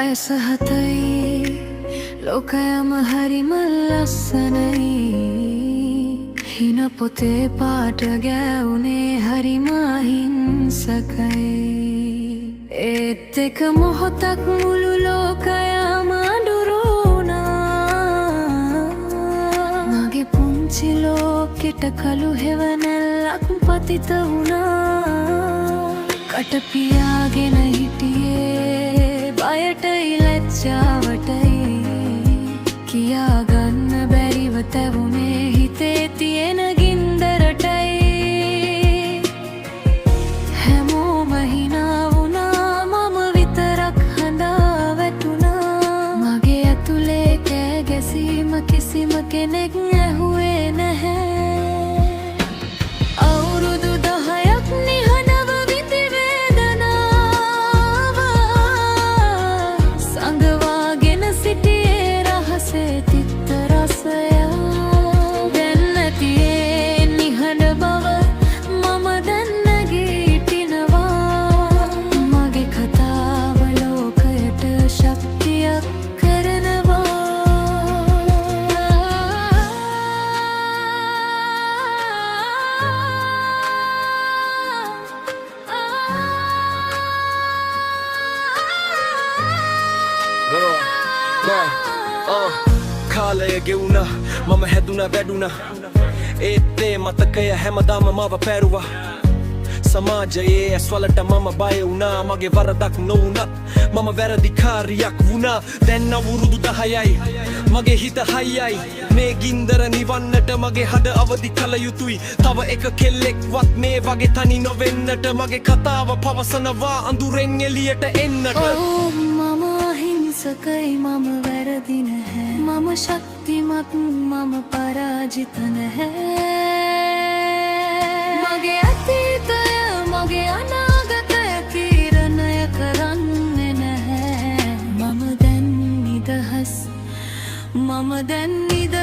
වයස 7යි ලෝකයම හරිම ලස්සනයි හින පොතේ පාට ගෑවුනේ හරිම අහිංසකයි ඒත් එක මොහොතක් මුළු ලෝකයම අඳුරුණා මගේ පුංචි ලෝකෙට කළු හෙවණැල්ලක් පතිත වුණා කට පියාගෙන හිටියේ බයටයි ලැජ්ජාවටයි කියා ගන්න බැරිව තැවුනේ හිතේ තියෙන ගින්දරටයි හැමෝම hina වුණා මම විතරක් හඬා වැටුණා මගේ ඇතුලේ කෑ ගැසීම කිසිම කෙනෙක් ඇහුවේ නැහැ අවුරුදු 10ක් නිහඬව විඳි වේදනාව සංගවාගෙන සිටියේ රහසේ තිත්ත රසය දැන් නැතියේ නිහඬ බව මම දැන් නැගිටිනවා මගේ කතාව ලෝකයට ශක්තියක් කරනවා කාලය ගෙවුණා මම හැදුනා වැඩුණා ඒත් ඒ මතකය හැමදාම මව පැරුවා සමාජයේ ඇස්වලට මම බය වුණා මගේ වරදක් නොවුණත් මම වැරදිකාරියක් වුණා දැන් අවුරුදු 10යි මගේ හිත හයියයි මේ ගින්දර නිවන්නට මගේ හද අවදි කළ යුතුයි තව එක කෙල්ලෙක්වත් මේ වගේ තනි නොවෙන්නට මගේ කතාව පවසනවා අඳුරෙන් එළියට එන්නට මම අහිංසකයි මම වැරදි නැහැ මම ශක්තිමත් මම පරාජිත නැහැ මගේ අතීතය මගේ අනාගතය තීරණය කරන්නේ නැහැ මම දැන් නිදහස් මම දැන් නිදහස්